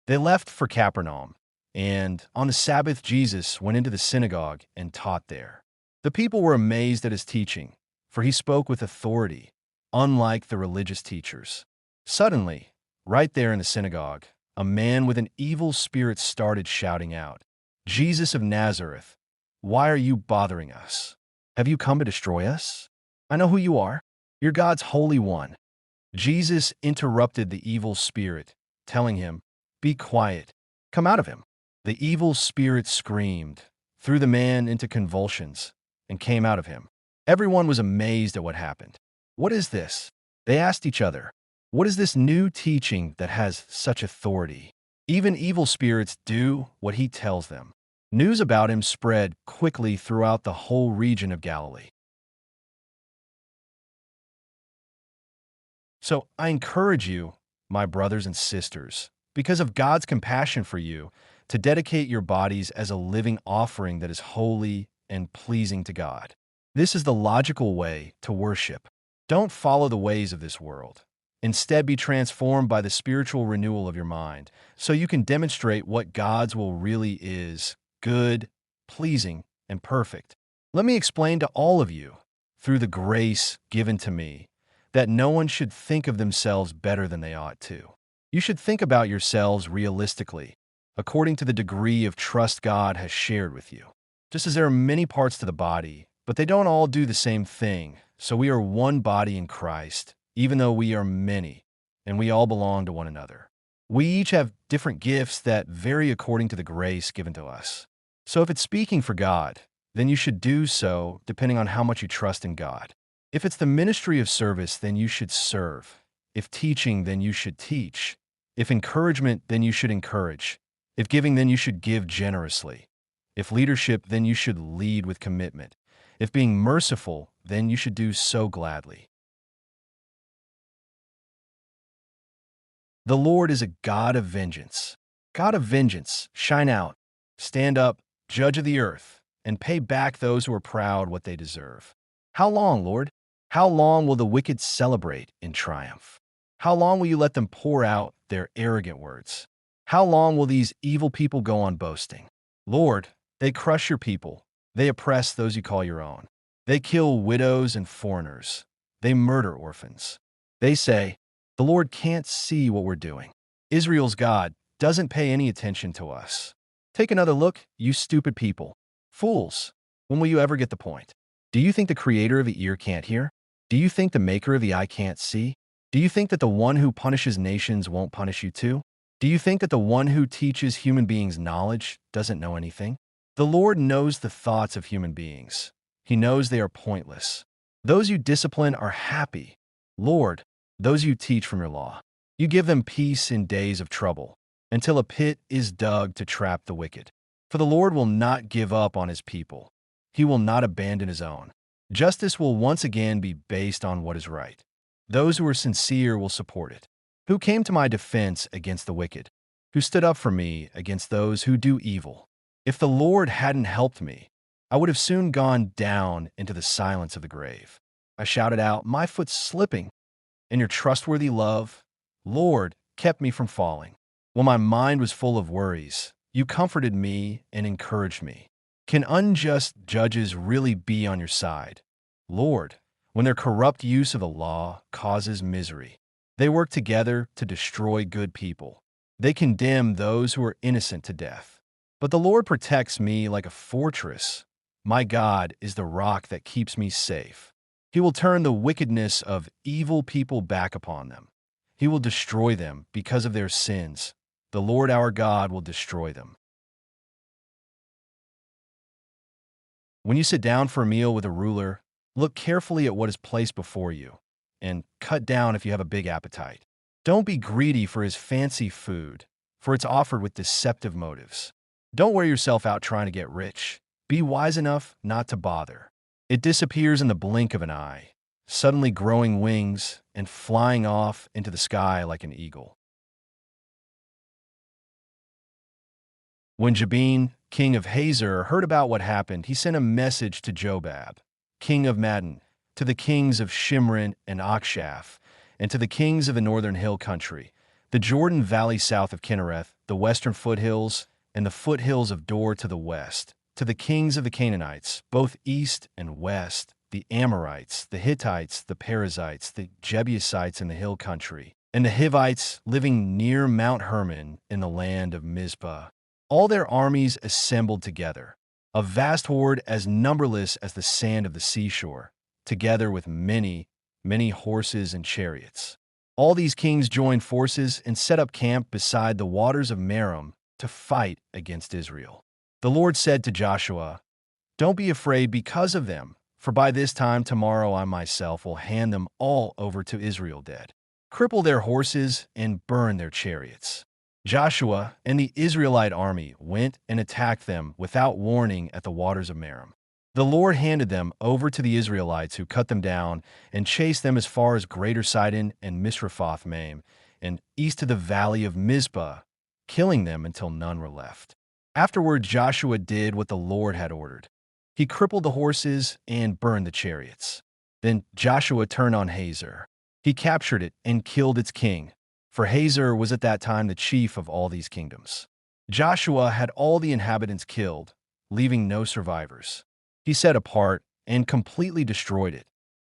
They left for Capernaum, and on the Sabbath Jesus went into the synagogue and taught there. The people were amazed at his teaching, for he spoke with authority, unlike the religious teachers. Suddenly, right there in the synagogue, a man with an evil spirit started shouting out, "Jesus of Nazareth, why are you bothering us? Have you come to destroy us? I know who you are. You're God's Holy One." Jesus interrupted the evil spirit, telling him, "Be quiet. Come out of him." The evil spirit screamed, threw the man into convulsions, and came out of him. Everyone was amazed at what happened. "What is this?" they asked each other. "What is this new teaching that has such authority? Even evil spirits do what he tells them." News about him spread quickly throughout the whole region of Galilee. So I encourage you, my brothers and sisters, because of God's compassion for you, to dedicate your bodies as a living offering that is holy and pleasing to God. This is the logical way to worship. Don't follow the ways of this world. Instead, be transformed by the spiritual renewal of your mind, so you can demonstrate what God's will really is: good, pleasing, and perfect. Let me explain to all of you, through the grace given to me, that no one should think of themselves better than they ought to. You should think about yourselves realistically, according to the degree of trust God has shared with you. Just as there are many parts to the body, but they don't all do the same thing, so we are one body in Christ, even though we are many, and we all belong to one another. We each have different gifts that vary according to the grace given to us. So if it's speaking for God, then you should do so depending on how much you trust in God. If it's the ministry of service, then you should serve. If teaching, then you should teach. If encouragement, then you should encourage. If giving, then you should give generously. If leadership, then you should lead with commitment. If being merciful, then you should do so gladly. The Lord is a God of vengeance. God of vengeance, shine out, stand up, judge of the earth, and pay back those who are proud what they deserve. How long, Lord? How long will the wicked celebrate in triumph? How long will you let them pour out their arrogant words? How long will these evil people go on boasting? Lord, they crush your people. They oppress those you call your own. They kill widows and foreigners. They murder orphans. They say, "The Lord can't see what we're doing. Israel's God doesn't pay any attention to us." Take another look, you stupid people. Fools, when will you ever get the point? Do you think the creator of the ear can't hear? Do you think the maker of the eye can't see? Do you think that the one who punishes nations won't punish you too? Do you think that the one who teaches human beings knowledge doesn't know anything? The Lord knows the thoughts of human beings. He knows they are pointless. Those you discipline are happy. Lord, those you teach from your law. You give them peace in days of trouble, until a pit is dug to trap the wicked. For the Lord will not give up on his people. He will not abandon his own. Justice will once again be based on what is right. Those who are sincere will support it. Who came to my defense against the wicked? Who stood up for me against those who do evil? If the Lord hadn't helped me, I would have soon gone down into the silence of the grave. I shouted out, "My foot's slipping," and your trustworthy love, Lord, kept me from falling. When my mind was full of worries, you comforted me and encouraged me. Can unjust judges really be on your side, Lord, when their corrupt use of the law causes misery? They work together to destroy good people. They condemn those who are innocent to death. But the Lord protects me like a fortress. My God is the rock that keeps me safe. He will turn the wickedness of evil people back upon them. He will destroy them because of their sins. The Lord our God will destroy them. When you sit down for a meal with a ruler, look carefully at what is placed before you, and cut down if you have a big appetite. Don't be greedy for his fancy food, for it's offered with deceptive motives. Don't wear yourself out trying to get rich. Be wise enough not to bother. It disappears in the blink of an eye, suddenly growing wings and flying off into the sky like an eagle. When Jabin, king of Hazor, heard about what happened, he sent a message to Jobab, king of Madon, to the kings of Shimron and Akshaph, and to the kings of the northern hill country. the Jordan Valley south of Kinnereth, the western foothills, and the foothills of Dor to the west, to the kings of the Canaanites, both east and west, the Amorites, the Hittites, the Perizzites, the Jebusites in the hill country, and the Hivites living near Mount Hermon in the land of Mizpah. All their armies assembled together, a vast horde as numberless as the sand of the seashore, together with many, many horses and chariots. All these kings joined forces and set up camp beside the waters of Merom to fight against Israel. The Lord said to Joshua, "Don't be afraid because of them, for by this time tomorrow I myself will hand them all over to Israel dead. Cripple their horses and burn their chariots." Joshua and the Israelite army went and attacked them without warning at the waters of Merom. The Lord handed them over to the Israelites, who cut them down and chased them as far as Greater Sidon and Misrephoth-Maim, and east to the valley of Mizpah, killing them until none were left. Afterward, Joshua did what the Lord had ordered. He crippled the horses and burned the chariots. Then Joshua turned on Hazor. He captured it and killed its king, for Hazor was at that time the chief of all these kingdoms. Joshua had all the inhabitants killed, leaving no survivors. He set apart and completely destroyed it.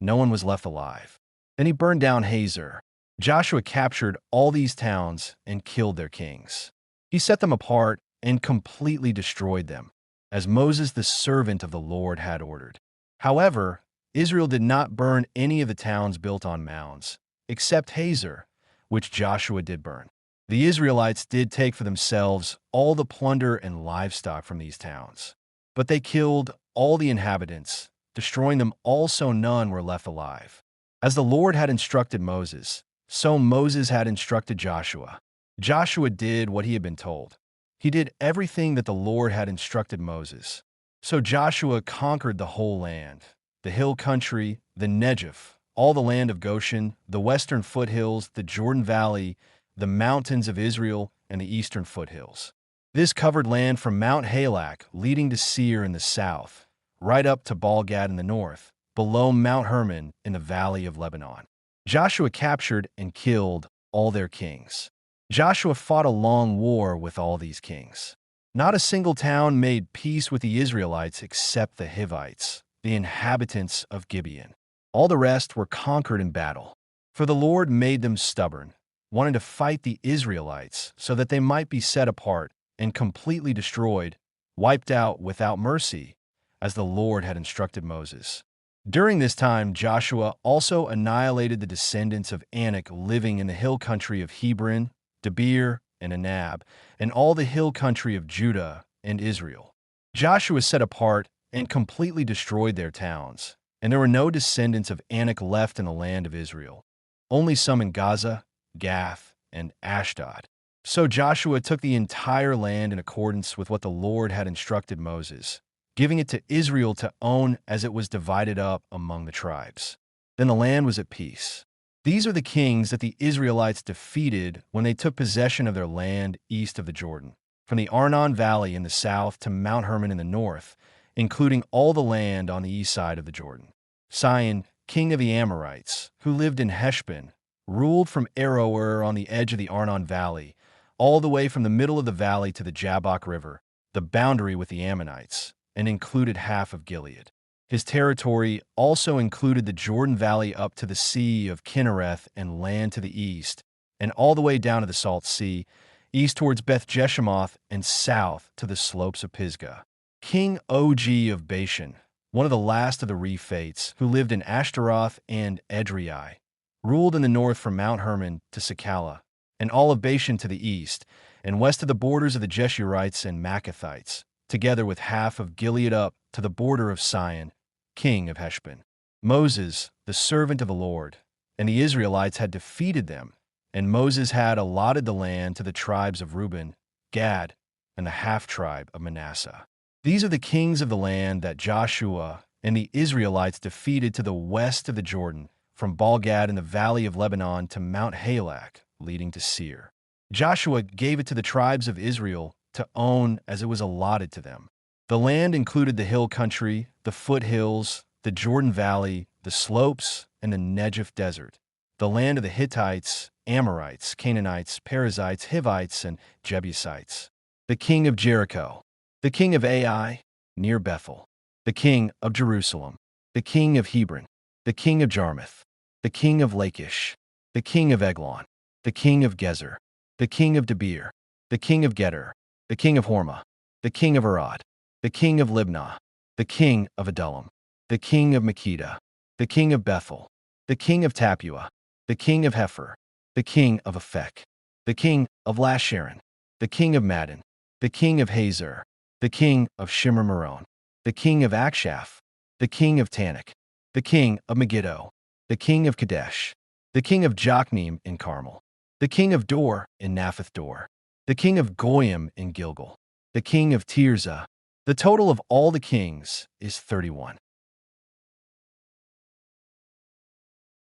No one was left alive. Then he burned down Hazor. Joshua captured all these towns and killed their kings. He set them apart and completely destroyed them, as Moses the servant of the Lord had ordered. However, Israel did not burn any of the towns built on mounds, except Hazor, which Joshua did burn. The Israelites did take for themselves all the plunder and livestock from these towns, but they killed all the inhabitants, destroying them all so none were left alive. As the Lord had instructed Moses, so Moses had instructed Joshua. Joshua did what he had been told. He did everything that the Lord had instructed Moses. So Joshua conquered the whole land, the hill country, the Negev, all the land of Goshen, the western foothills, the Jordan Valley, the mountains of Israel, and the eastern foothills. This covered land from Mount Halak, leading to Seir in the south, right up to Baal-Gad in the north, below Mount Hermon in the valley of Lebanon. Joshua captured and killed all their kings. Joshua fought a long war with all these kings. Not a single town made peace with the Israelites except the Hivites, the inhabitants of Gibeon. All the rest were conquered in battle. For the Lord made them stubborn, wanting to fight the Israelites so that they might be set apart and completely destroyed, wiped out without mercy, as the Lord had instructed Moses. During this time, Joshua also annihilated the descendants of Anak living in the hill country of Hebron, Debir, and Anab, and all the hill country of Judah and Israel. Joshua set apart and completely destroyed their towns, and there were no descendants of Anak left in the land of Israel, only some in Gaza, Gath, and Ashdod. So Joshua took the entire land in accordance with what the Lord had instructed Moses, giving it to Israel to own as it was divided up among the tribes. Then the land was at peace. These are the kings that the Israelites defeated when they took possession of their land east of the Jordan, from the Arnon Valley in the south to Mount Hermon in the north, including all the land on the east side of the Jordan. Sihon, king of the Amorites, who lived in Heshbon, ruled from Aroer on the edge of the Arnon Valley, all the way from the middle of the valley to the Jabbok River, the boundary with the Ammonites, and included half of Gilead. His territory also included the Jordan Valley up to the Sea of Kinnereth and land to the east, and all the way down to the Salt Sea, east towards Beth Jeshimoth and south to the slopes of Pisgah. King Og of Bashan, one of the last of the Rephates, who lived in Ashtaroth and Edrei, ruled in the north from Mount Hermon to Sakala, and all of Bashan to the east, and west of the borders of the Jeshurites and Maccathites, together with half of Gilead up to the border of Sihon, king of Heshbon. Moses, the servant of the Lord, and the Israelites had defeated them, and Moses had allotted the land to the tribes of Reuben, Gad, and the half-tribe of Manasseh. These are the kings of the land that Joshua and the Israelites defeated to the west of the Jordan, from Baal-Gad in the valley of Lebanon to Mount Halak, leading to Seir. Joshua gave it to the tribes of Israel to own as it was allotted to them. The land included the hill country, the foothills, the Jordan Valley, the slopes, and the Negev desert, the land of the Hittites, Amorites, Canaanites, Perizzites, Hivites, and Jebusites. The king of Jericho, the king of Ai, near Bethel, the king of Jerusalem, the king of Hebron, the king of Jarmuth, the king of Lachish, the king of Eglon, the king of Gezer, the king of Debir, the king of Geder, the king of Hormah, the king of Arad, the king of Libnah, the king of Adullam, the king of Makkedah, the king of Bethel, the king of Tappuah, the king of Hepher, the king of Aphek, the king of Lasharon, the king of Madon, the king of Hazor, the king of Shimmer-Meron, the king of Akshaph, the king of Tanakh, the king of Megiddo, the king of Kadesh, the king of Jokneam in Carmel, the king of Dor in Naphath Dor, the king of Goyim in Gilgal, the king of Tirzah. The total of all the kings is 31.